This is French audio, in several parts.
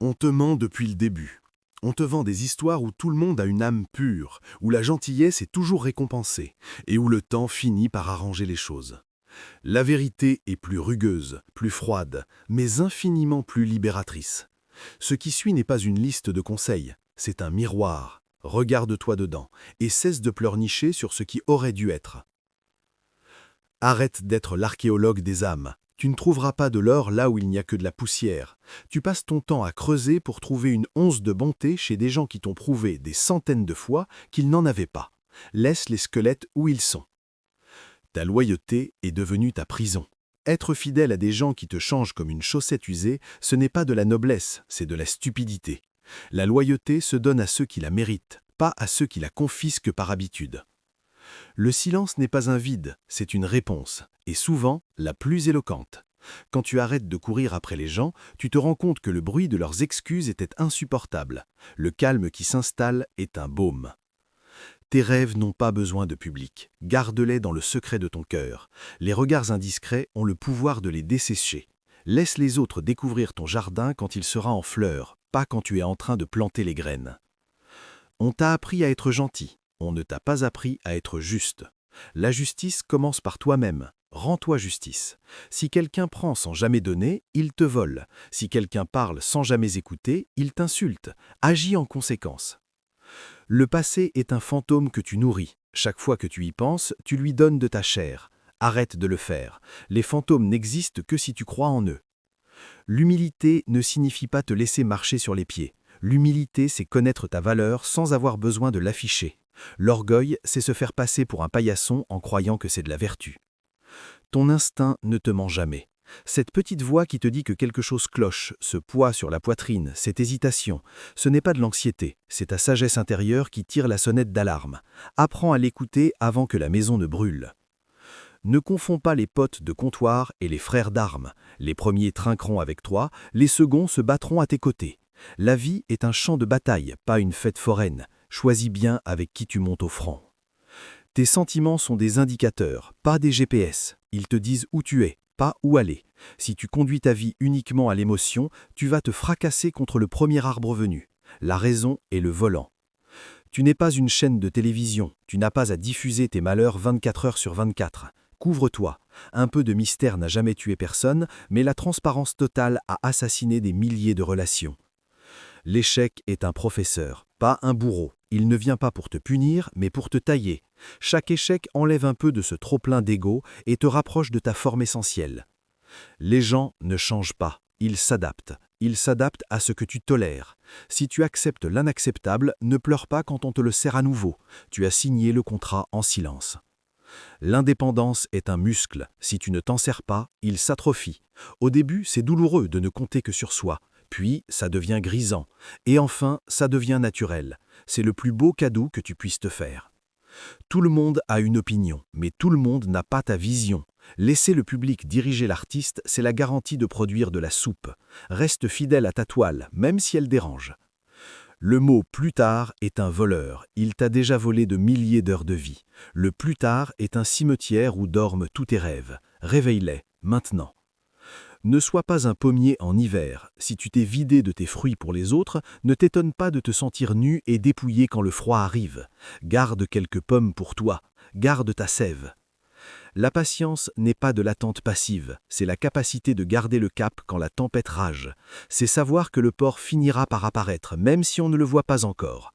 On te ment depuis le début. On te vend des histoires où tout le monde a une âme pure, où la gentillesse est toujours récompensée, et où le temps finit par arranger les choses. La vérité est plus rugueuse, plus froide, mais infiniment plus libératrice. Ce qui suit n'est pas une liste de conseils, c'est un miroir. Regarde-toi dedans, et cesse de pleurnicher sur ce qui aurait dû être. Arrête d'être l'archéologue des âmes. Tu ne trouveras pas de l'or là où il n'y a que de la poussière. Tu passes ton temps à creuser pour trouver une once de bonté chez des gens qui t'ont prouvé des centaines de fois qu'ils n'en avaient pas. Laisse les squelettes où ils sont. Ta loyauté est devenue ta prison. Être fidèle à des gens qui te changent comme une chaussette usée, ce n'est pas de la noblesse, c'est de la stupidité. La loyauté se donne à ceux qui la méritent, pas à ceux qui la confisquent par habitude. Le silence n'est pas un vide, c'est une réponse, et souvent la plus éloquente. Quand tu arrêtes de courir après les gens, tu te rends compte que le bruit de leurs excuses était insupportable. Le calme qui s'installe est un baume. Tes rêves n'ont pas besoin de public. Garde-les dans le secret de ton cœur. Les regards indiscrets ont le pouvoir de les dessécher. Laisse les autres découvrir ton jardin quand il sera en fleurs, pas quand tu es en train de planter les graines. On t'a appris à être gentil. On ne t'a pas appris à être juste. La justice commence par toi-même. Rends-toi justice. Si quelqu'un prend sans jamais donner, il te vole. Si quelqu'un parle sans jamais écouter, il t'insulte. Agis en conséquence. Le passé est un fantôme que tu nourris. Chaque fois que tu y penses, tu lui donnes de ta chair. Arrête de le faire. Les fantômes n'existent que si tu crois en eux. L'humilité ne signifie pas te laisser marcher sur les pieds. L'humilité, c'est connaître ta valeur sans avoir besoin de l'afficher. L'orgueil, c'est se faire passer pour un paillasson en croyant que c'est de la vertu. Ton instinct ne te ment jamais. Cette petite voix qui te dit que quelque chose cloche, ce poids sur la poitrine, cette hésitation, ce n'est pas de l'anxiété, c'est ta sagesse intérieure qui tire la sonnette d'alarme. Apprends à l'écouter avant que la maison ne brûle. Ne confonds pas les potes de comptoir et les frères d'armes. Les premiers trinqueront avec toi, les seconds se battront à tes côtés. La vie est un champ de bataille, pas une fête foraine. Choisis bien avec qui tu montes au front. Tes sentiments sont des indicateurs, pas des GPS. Ils te disent où tu es, pas où aller. Si tu conduis ta vie uniquement à l'émotion, tu vas te fracasser contre le premier arbre venu. La raison est le volant. Tu n'es pas une chaîne de télévision, tu n'as pas à diffuser tes malheurs 24 heures sur 24. Couvre-toi. Un peu de mystère n'a jamais tué personne, mais la transparence totale a assassiné des milliers de relations. L'échec est un professeur, pas un bourreau. Il ne vient pas pour te punir, mais pour te tailler. Chaque échec enlève un peu de ce trop-plein d'ego et te rapproche de ta forme essentielle. Les gens ne changent pas, ils s'adaptent. Ils s'adaptent à ce que tu tolères. Si tu acceptes l'inacceptable, ne pleure pas quand on te le serre à nouveau. Tu as signé le contrat en silence. L'indépendance est un muscle. Si tu ne t'en sers pas, il s'atrophie. Au début, c'est douloureux de ne compter que sur soi. Puis, ça devient grisant. Et enfin, ça devient naturel. C'est le plus beau cadeau que tu puisses te faire. Tout le monde a une opinion, mais tout le monde n'a pas ta vision. Laisser le public diriger l'artiste, c'est la garantie de produire de la soupe. Reste fidèle à ta toile, même si elle dérange. Le mot « plus tard » est un voleur. Il t'a déjà volé de milliers d'heures de vie. Le « plus tard » est un cimetière où dorment tous tes rêves. Réveille-les, maintenant. Ne sois pas un pommier en hiver. Si tu t'es vidé de tes fruits pour les autres, ne t'étonne pas de te sentir nu et dépouillé quand le froid arrive. Garde quelques pommes pour toi. Garde ta sève. La patience n'est pas de l'attente passive, c'est la capacité de garder le cap quand la tempête rage. C'est savoir que le port finira par apparaître, même si on ne le voit pas encore.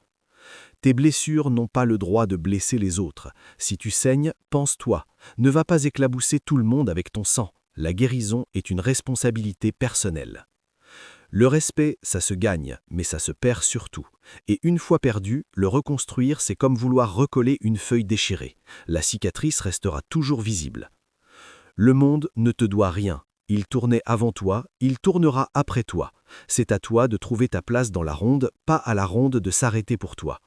Tes blessures n'ont pas le droit de blesser les autres. Si tu saignes, pense-toi. Ne va pas éclabousser tout le monde avec ton sang. La guérison est une responsabilité personnelle. Le respect, ça se gagne, mais ça se perd surtout. Et une fois perdu, le reconstruire, c'est comme vouloir recoller une feuille déchirée. La cicatrice restera toujours visible. Le monde ne te doit rien. Il tournait avant toi, il tournera après toi. C'est à toi de trouver ta place dans la ronde, pas à la ronde de s'arrêter pour toi.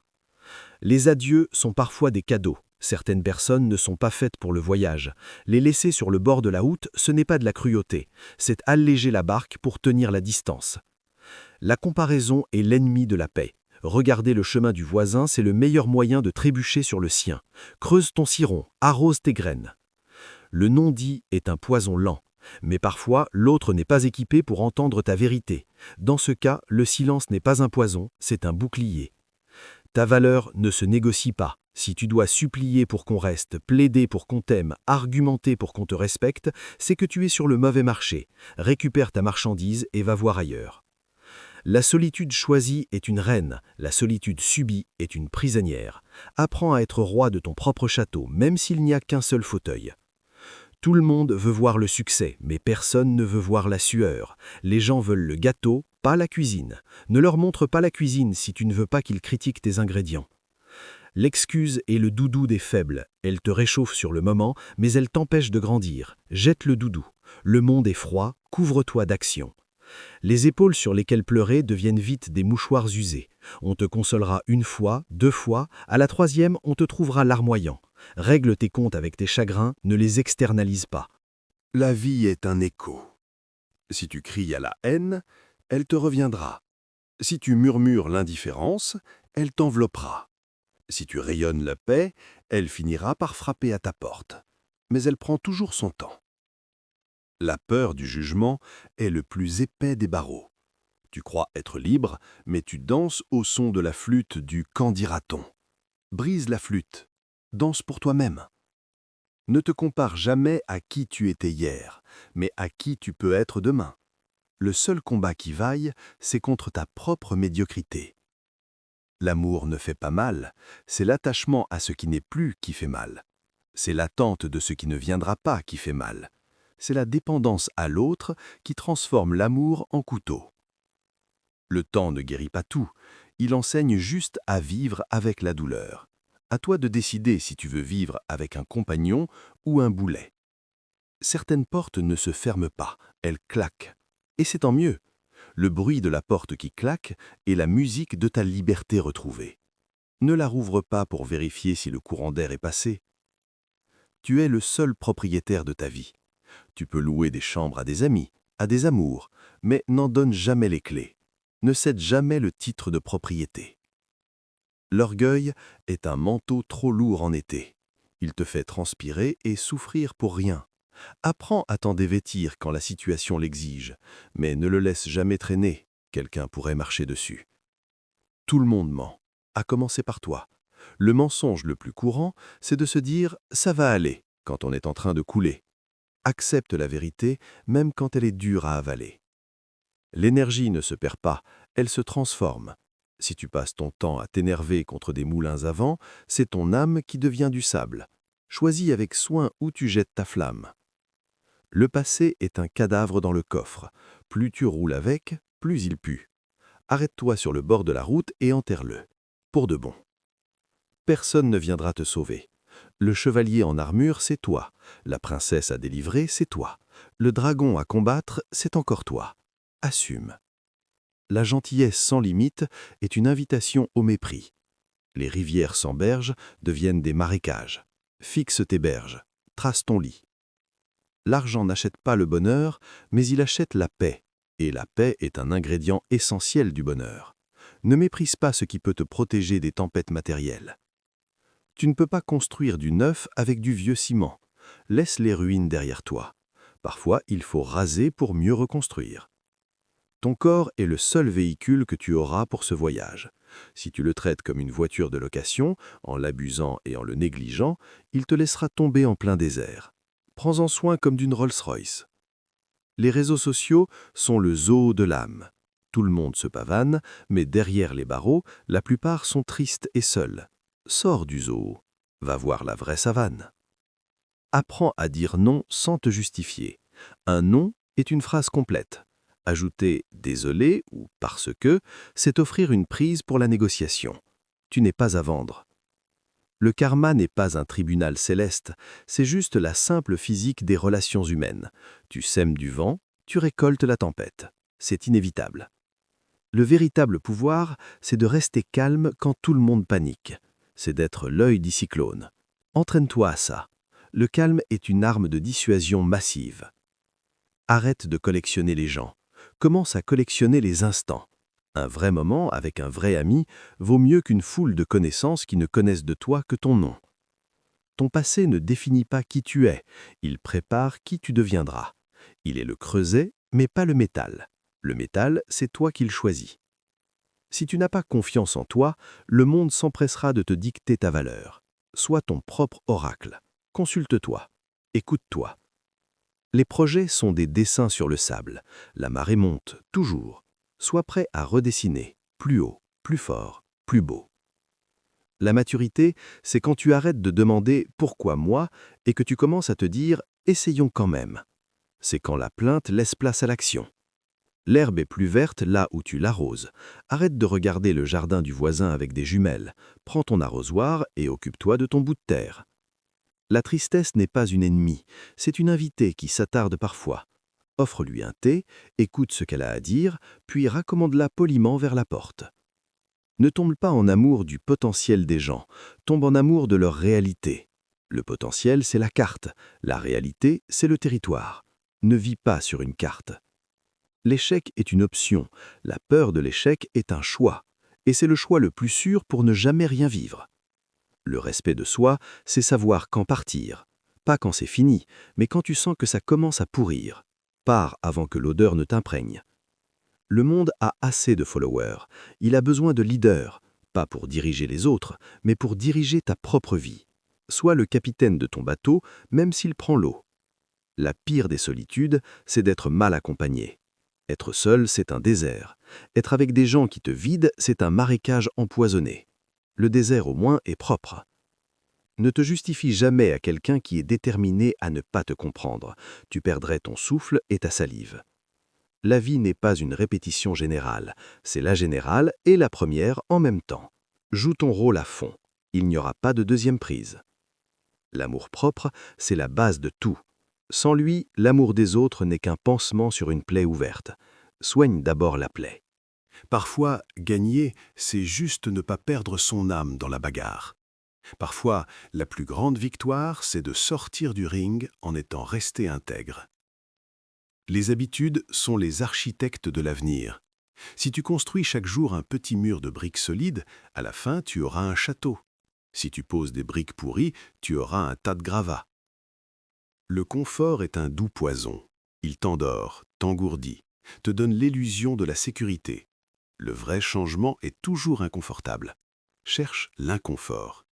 Les adieux sont parfois des cadeaux. Certaines personnes ne sont pas faites pour le voyage. Les laisser sur le bord de la route, ce n'est pas de la cruauté. C'est alléger la barque pour tenir la distance. La comparaison est l'ennemi de la paix. Regarder le chemin du voisin, c'est le meilleur moyen de trébucher sur le sien. Creuse ton ciron, arrose tes graines. Le non-dit est un poison lent. Mais parfois, l'autre n'est pas équipé pour entendre ta vérité. Dans ce cas, le silence n'est pas un poison, c'est un bouclier. Ta valeur ne se négocie pas. Si tu dois supplier pour qu'on reste, plaider pour qu'on t'aime, argumenter pour qu'on te respecte, c'est que tu es sur le mauvais marché. Récupère ta marchandise et va voir ailleurs. La solitude choisie est une reine, la solitude subie est une prisonnière. Apprends à être roi de ton propre château, même s'il n'y a qu'un seul fauteuil. Tout le monde veut voir le succès, mais personne ne veut voir la sueur. Les gens veulent le gâteau, pas la cuisine. Ne leur montre pas la cuisine si tu ne veux pas qu'ils critiquent tes ingrédients. L'excuse est le doudou des faibles. Elle te réchauffe sur le moment, mais elle t'empêche de grandir. Jette le doudou. Le monde est froid, couvre-toi d'action. Les épaules sur lesquelles pleurer deviennent vite des mouchoirs usés. On te consolera une fois, deux fois, à la troisième, on te trouvera larmoyant. Règle tes comptes avec tes chagrins, ne les externalise pas. La vie est un écho. Si tu cries à la haine, elle te reviendra. Si tu murmures l'indifférence, elle t'enveloppera. Si tu rayonnes la paix, elle finira par frapper à ta porte. Mais elle prend toujours son temps. La peur du jugement est le plus épais des barreaux. Tu crois être libre, mais tu danses au son de la flûte du « qu'en dira-t-on ». Brise la flûte, danse pour toi-même. Ne te compare jamais à qui tu étais hier, mais à qui tu peux être demain. Le seul combat qui vaille, c'est contre ta propre médiocrité. L'amour ne fait pas mal, c'est l'attachement à ce qui n'est plus qui fait mal. C'est l'attente de ce qui ne viendra pas qui fait mal. C'est la dépendance à l'autre qui transforme l'amour en couteau. Le temps ne guérit pas tout, il enseigne juste à vivre avec la douleur. À toi de décider si tu veux vivre avec un compagnon ou un boulet. Certaines portes ne se ferment pas, elles claquent. Et c'est tant mieux. Le bruit de la porte qui claque est la musique de ta liberté retrouvée. Ne la rouvre pas pour vérifier si le courant d'air est passé. Tu es le seul propriétaire de ta vie. Tu peux louer des chambres à des amis, à des amours, mais n'en donne jamais les clés. Ne cède jamais le titre de propriété. L'orgueil est un manteau trop lourd en été. Il te fait transpirer et souffrir pour rien. Apprends à t'en dévêtir quand la situation l'exige, mais ne le laisse jamais traîner, quelqu'un pourrait marcher dessus. Tout le monde ment, à commencer par toi. Le mensonge le plus courant, c'est de se dire « ça va aller » quand on est en train de couler. Accepte la vérité, même quand elle est dure à avaler. L'énergie ne se perd pas, elle se transforme. Si tu passes ton temps à t'énerver contre des moulins à vent, c'est ton âme qui devient du sable. Choisis avec soin où tu jettes ta flamme. Le passé est un cadavre dans le coffre. Plus tu roules avec, plus il pue. Arrête-toi sur le bord de la route et enterre-le. Pour de bon. Personne ne viendra te sauver. Le chevalier en armure, c'est toi. La princesse à délivrer, c'est toi. Le dragon à combattre, c'est encore toi. Assume. La gentillesse sans limite est une invitation au mépris. Les rivières sans berge deviennent des marécages. Fixe tes berges, trace ton lit. L'argent n'achète pas le bonheur, mais il achète la paix. Et la paix est un ingrédient essentiel du bonheur. Ne méprise pas ce qui peut te protéger des tempêtes matérielles. Tu ne peux pas construire du neuf avec du vieux ciment. Laisse les ruines derrière toi. Parfois, il faut raser pour mieux reconstruire. Ton corps est le seul véhicule que tu auras pour ce voyage. Si tu le traites comme une voiture de location, en l'abusant et en le négligeant, il te laissera tomber en plein désert. Prends-en soin comme d'une Rolls-Royce. Les réseaux sociaux sont le zoo de l'âme. Tout le monde se pavane, mais derrière les barreaux, la plupart sont tristes et seuls. Sors du zoo, va voir la vraie savane. Apprends à dire non sans te justifier. Un non est une phrase complète. Ajouter « désolé » ou « parce que », c'est offrir une prise pour la négociation. Tu n'es pas à vendre. Le karma n'est pas un tribunal céleste, c'est juste la simple physique des relations humaines. Tu sèmes du vent, tu récoltes la tempête. C'est inévitable. Le véritable pouvoir, c'est de rester calme quand tout le monde panique. C'est d'être l'œil du cyclone. Entraîne-toi à ça. Le calme est une arme de dissuasion massive. Arrête de collectionner les gens. Commence à collectionner les instants. Un vrai moment avec un vrai ami vaut mieux qu'une foule de connaissances qui ne connaissent de toi que ton nom. Ton passé ne définit pas qui tu es, il prépare qui tu deviendras. Il est le creuset, mais pas le métal. Le métal, c'est toi qui le choisis. Si tu n'as pas confiance en toi, le monde s'empressera de te dicter ta valeur. Sois ton propre oracle. Consulte-toi. Écoute-toi. Les projets sont des dessins sur le sable. La marée monte, toujours. Sois prêt à redessiner, plus haut, plus fort, plus beau. La maturité, c'est quand tu arrêtes de demander « pourquoi moi ?» et que tu commences à te dire « essayons quand même ». C'est quand la plainte laisse place à l'action. L'herbe est plus verte là où tu l'arroses. Arrête de regarder le jardin du voisin avec des jumelles. Prends ton arrosoir et occupe-toi de ton bout de terre. La tristesse n'est pas une ennemie, c'est une invitée qui s'attarde parfois. Offre-lui un thé, écoute ce qu'elle a à dire, puis raccommande-la poliment vers la porte. Ne tombe pas en amour du potentiel des gens, tombe en amour de leur réalité. Le potentiel, c'est la carte, la réalité, c'est le territoire. Ne vis pas sur une carte. L'échec est une option, la peur de l'échec est un choix, et c'est le choix le plus sûr pour ne jamais rien vivre. Le respect de soi, c'est savoir quand partir. Pas quand c'est fini, mais quand tu sens que ça commence à pourrir. Pars avant que l'odeur ne t'imprègne. Le monde a assez de followers. Il a besoin de leaders, pas pour diriger les autres, mais pour diriger ta propre vie. Sois le capitaine de ton bateau, même s'il prend l'eau. La pire des solitudes, c'est d'être mal accompagné. Être seul, c'est un désert. Être avec des gens qui te vident, c'est un marécage empoisonné. Le désert, au moins, est propre. Ne te justifie jamais à quelqu'un qui est déterminé à ne pas te comprendre. Tu perdrais ton souffle et ta salive. La vie n'est pas une répétition générale. C'est la générale et la première en même temps. Joue ton rôle à fond. Il n'y aura pas de deuxième prise. L'amour-propre, c'est la base de tout. Sans lui, l'amour des autres n'est qu'un pansement sur une plaie ouverte. Soigne d'abord la plaie. Parfois, gagner, c'est juste ne pas perdre son âme dans la bagarre. Parfois, la plus grande victoire, c'est de sortir du ring en étant resté intègre. Les habitudes sont les architectes de l'avenir. Si tu construis chaque jour un petit mur de briques solides, à la fin, tu auras un château. Si tu poses des briques pourries, tu auras un tas de gravats. Le confort est un doux poison. Il t'endort, t'engourdit, te donne l'illusion de la sécurité. Le vrai changement est toujours inconfortable. Cherche l'inconfort.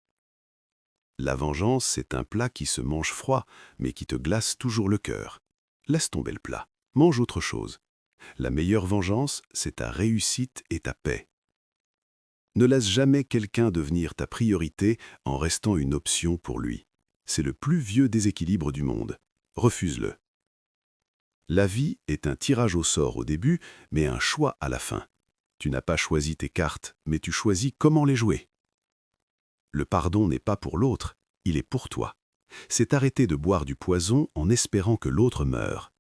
La vengeance, c'est un plat qui se mange froid, mais qui te glace toujours le cœur. Laisse tomber le plat, mange autre chose. La meilleure vengeance, c'est ta réussite et ta paix. Ne laisse jamais quelqu'un devenir ta priorité en restant une option pour lui. C'est le plus vieux déséquilibre du monde. Refuse-le. La vie est un tirage au sort au début, mais un choix à la fin. Tu n'as pas choisi tes cartes, mais tu choisis comment les jouer. Le pardon n'est pas pour l'autre, il est pour toi. C'est arrêter de boire du poison en espérant que l'autre meure.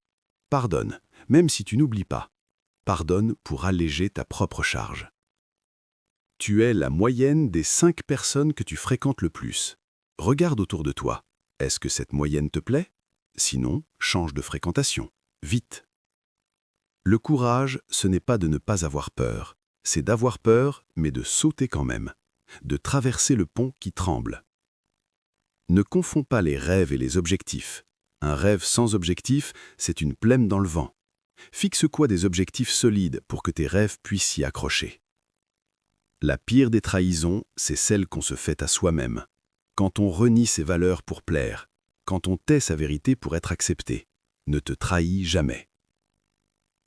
Pardonne, même si tu n'oublies pas. Pardonne pour alléger ta propre charge. Tu es la moyenne des 5 personnes que tu fréquentes le plus. Regarde autour de toi. Est-ce que cette moyenne te plaît? Sinon, change de fréquentation. Vite. Le courage, ce n'est pas de ne pas avoir peur. C'est d'avoir peur, mais de sauter quand même. De traverser le pont qui tremble. Ne confonds pas les rêves et les objectifs. Un rêve sans objectif, c'est une plaine dans le vent. Fixe-toi des objectifs solides pour que tes rêves puissent s'y accrocher. La pire des trahisons, c'est celle qu'on se fait à soi-même. Quand on renie ses valeurs pour plaire, quand on tait sa vérité pour être accepté, ne te trahis jamais.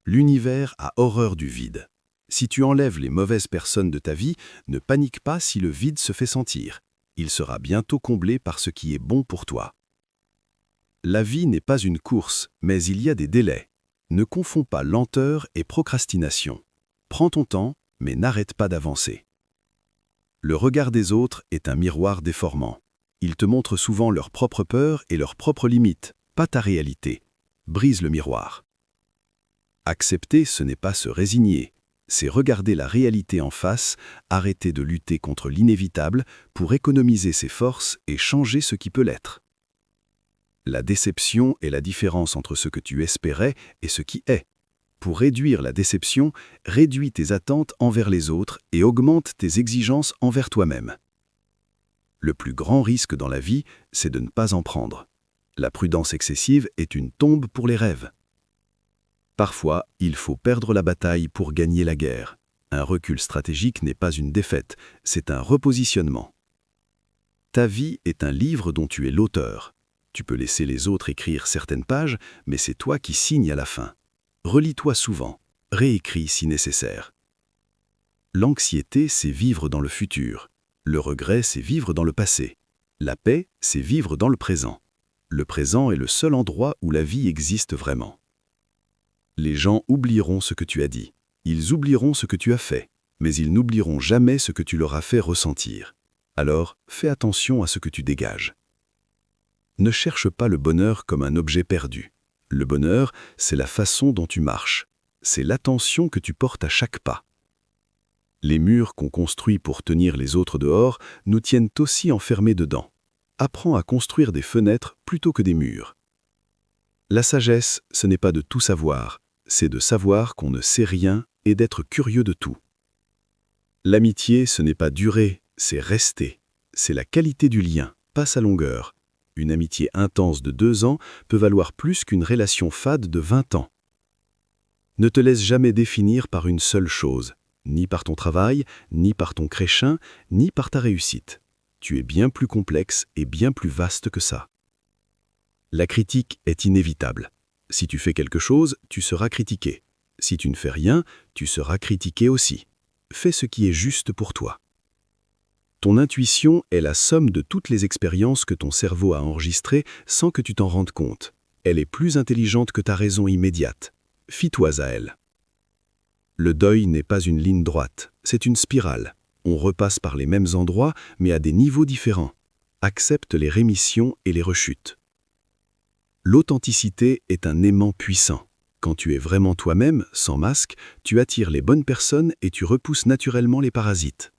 L'univers a horreur du vide. Si tu enlèves les mauvaises personnes de ta vie, ne panique pas si le vide se fait sentir. Il sera bientôt comblé par ce qui est bon pour toi. La vie n'est pas une course, mais il y a des délais. Ne confonds pas lenteur et procrastination. Prends ton temps, mais n'arrête pas d'avancer. Le regard des autres est un miroir déformant. Ils te montrent souvent leurs propres peurs et leurs propres limites, pas ta réalité. Brise le miroir. Accepter, ce n'est pas se résigner. C'est regarder la réalité en face, arrêter de lutter contre l'inévitable pour économiser ses forces et changer ce qui peut l'être. La déception est la différence entre ce que tu espérais et ce qui est. Pour réduire la déception, réduis tes attentes envers les autres et augmente tes exigences envers toi-même. Le plus grand risque dans la vie, c'est de ne pas en prendre. La prudence excessive est une tombe pour les rêves. Parfois, il faut perdre la bataille pour gagner la guerre. Un recul stratégique n'est pas une défaite, c'est un repositionnement. Ta vie est un livre dont tu es l'auteur. Tu peux laisser les autres écrire certaines pages, mais c'est toi qui signes à la fin. Relis-toi souvent, réécris si nécessaire. L'anxiété, c'est vivre dans le futur. Le regret, c'est vivre dans le passé. La paix, c'est vivre dans le présent. Le présent est le seul endroit où la vie existe vraiment. Les gens oublieront ce que tu as dit. Ils oublieront ce que tu as fait, mais ils n'oublieront jamais ce que tu leur as fait ressentir. Alors, fais attention à ce que tu dégages. Ne cherche pas le bonheur comme un objet perdu. Le bonheur, c'est la façon dont tu marches. C'est l'attention que tu portes à chaque pas. Les murs qu'on construit pour tenir les autres dehors nous tiennent aussi enfermés dedans. Apprends à construire des fenêtres plutôt que des murs. La sagesse, ce n'est pas de tout savoir, c'est de savoir qu'on ne sait rien et d'être curieux de tout. L'amitié, ce n'est pas durer, c'est rester. C'est la qualité du lien, pas sa longueur. Une amitié intense de 2 ans peut valoir plus qu'une relation fade de 20 ans. Ne te laisse jamais définir par une seule chose, ni par ton travail, ni par ton créchin, ni par ta réussite. Tu es bien plus complexe et bien plus vaste que ça. La critique est inévitable. Si tu fais quelque chose, tu seras critiqué. Si tu ne fais rien, tu seras critiqué aussi. Fais ce qui est juste pour toi. Ton intuition est la somme de toutes les expériences que ton cerveau a enregistrées sans que tu t'en rendes compte. Elle est plus intelligente que ta raison immédiate. Fie-toi à elle. Le deuil n'est pas une ligne droite, c'est une spirale. On repasse par les mêmes endroits, mais à des niveaux différents. Accepte les rémissions et les rechutes. L'authenticité est un aimant puissant. Quand tu es vraiment toi-même, sans masque, tu attires les bonnes personnes et tu repousses naturellement les parasites.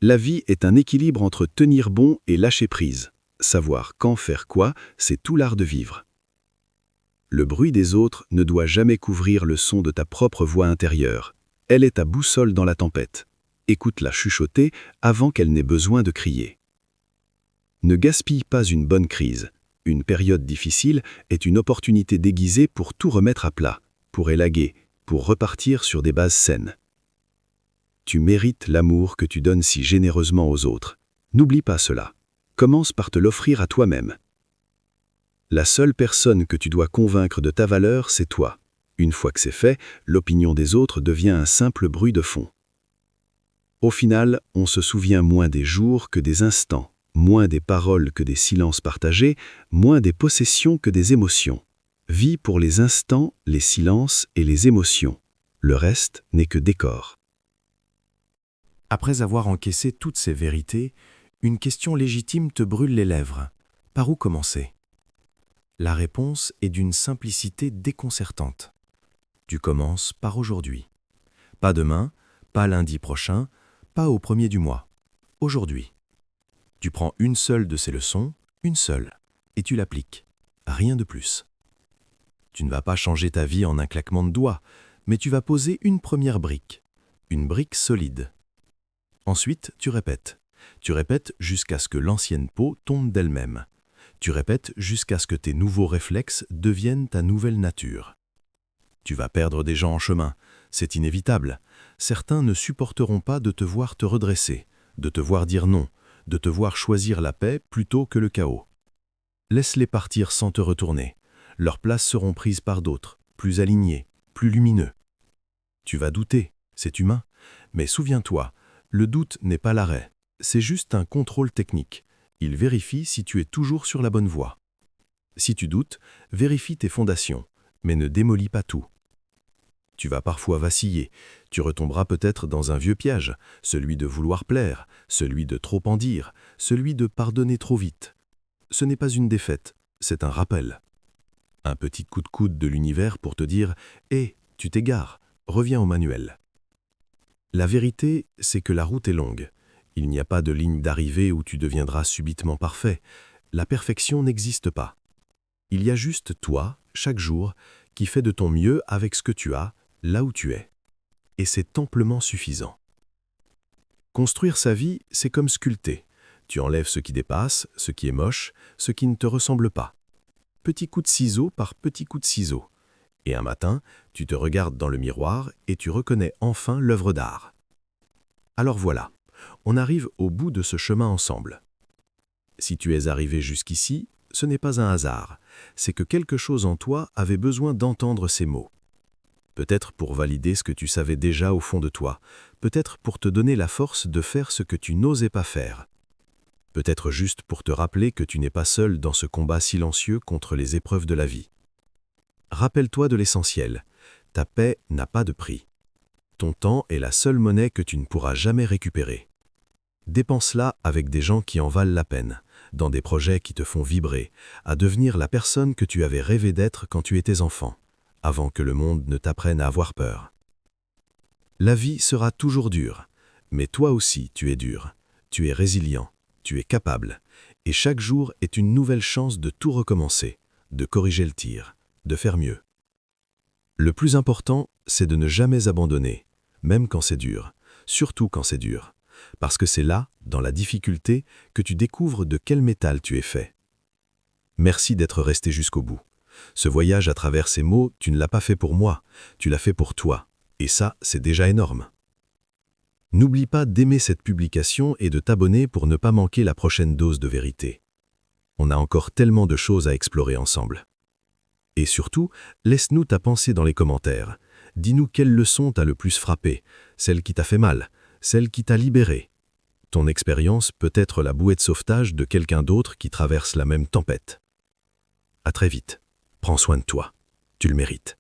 La vie est un équilibre entre tenir bon et lâcher prise. Savoir quand faire quoi, c'est tout l'art de vivre. Le bruit des autres ne doit jamais couvrir le son de ta propre voix intérieure. Elle est ta boussole dans la tempête. Écoute-la chuchoter avant qu'elle n'ait besoin de crier. Ne gaspille pas une bonne crise. Une période difficile est une opportunité déguisée pour tout remettre à plat, pour élaguer, pour repartir sur des bases saines. Tu mérites l'amour que tu donnes si généreusement aux autres. N'oublie pas cela. Commence par te l'offrir à toi-même. La seule personne que tu dois convaincre de ta valeur, c'est toi. Une fois que c'est fait, l'opinion des autres devient un simple bruit de fond. Au final, on se souvient moins des jours que des instants, moins des paroles que des silences partagés, moins des possessions que des émotions. Vis pour les instants, les silences et les émotions. Le reste n'est que décor. Après avoir encaissé toutes ces vérités, une question légitime te brûle les lèvres. Par où commencer ? La réponse est d'une simplicité déconcertante. Tu commences par aujourd'hui. Pas demain, pas lundi prochain, pas au 1er du mois. Aujourd'hui. Tu prends une seule de ces leçons, une seule, et tu l'appliques. Rien de plus. Tu ne vas pas changer ta vie en un claquement de doigts, mais tu vas poser une première brique. Une brique solide. Ensuite, tu répètes. Tu répètes jusqu'à ce que l'ancienne peau tombe d'elle-même. Tu répètes jusqu'à ce que tes nouveaux réflexes deviennent ta nouvelle nature. Tu vas perdre des gens en chemin, c'est inévitable. Certains ne supporteront pas de te voir te redresser, de te voir dire non, de te voir choisir la paix plutôt que le chaos. Laisse-les partir sans te retourner. Leurs places seront prises par d'autres, plus alignés, plus lumineux. Tu vas douter, c'est humain, mais souviens-toi, le doute n'est pas l'arrêt, c'est juste un contrôle technique. Il vérifie si tu es toujours sur la bonne voie. Si tu doutes, vérifie tes fondations, mais ne démolis pas tout. Tu vas parfois vaciller, tu retomberas peut-être dans un vieux piège, celui de vouloir plaire, celui de trop en dire, celui de pardonner trop vite. Ce n'est pas une défaite, c'est un rappel. Un petit coup de coude de l'univers pour te dire « Hé, tu t'égares, reviens au manuel ». La vérité, c'est que la route est longue. Il n'y a pas de ligne d'arrivée où tu deviendras subitement parfait. La perfection n'existe pas. Il y a juste toi, chaque jour, qui fais de ton mieux avec ce que tu as, là où tu es. Et c'est amplement suffisant. Construire sa vie, c'est comme sculpter. Tu enlèves ce qui dépasse, ce qui est moche, ce qui ne te ressemble pas. Petit coup de ciseau par petit coup de ciseau. Et un matin, tu te regardes dans le miroir et tu reconnais enfin l'œuvre d'art. Alors voilà, on arrive au bout de ce chemin ensemble. Si tu es arrivé jusqu'ici, ce n'est pas un hasard, c'est que quelque chose en toi avait besoin d'entendre ces mots. Peut-être pour valider ce que tu savais déjà au fond de toi, peut-être pour te donner la force de faire ce que tu n'osais pas faire. Peut-être juste pour te rappeler que tu n'es pas seul dans ce combat silencieux contre les épreuves de la vie. Rappelle-toi de l'essentiel, ta paix n'a pas de prix. Ton temps est la seule monnaie que tu ne pourras jamais récupérer. Dépense-la avec des gens qui en valent la peine, dans des projets qui te font vibrer, à devenir la personne que tu avais rêvé d'être quand tu étais enfant, avant que le monde ne t'apprenne à avoir peur. La vie sera toujours dure, mais toi aussi tu es dur, tu es résilient, tu es capable, et chaque jour est une nouvelle chance de tout recommencer, de corriger le tir, de faire mieux. Le plus important, c'est de ne jamais abandonner, même quand c'est dur, surtout quand c'est dur, parce que c'est là, dans la difficulté, que tu découvres de quel métal tu es fait. Merci d'être resté jusqu'au bout. Ce voyage à travers ces mots, tu ne l'as pas fait pour moi, tu l'as fait pour toi, et ça, c'est déjà énorme. N'oublie pas d'aimer cette publication et de t'abonner pour ne pas manquer la prochaine dose de vérité. On a encore tellement de choses à explorer ensemble. Et surtout, laisse-nous ta pensée dans les commentaires. Dis-nous quelle leçon t'a le plus frappé, celle qui t'a fait mal, celle qui t'a libéré. Ton expérience peut être la bouée de sauvetage de quelqu'un d'autre qui traverse la même tempête. À très vite. Prends soin de toi. Tu le mérites.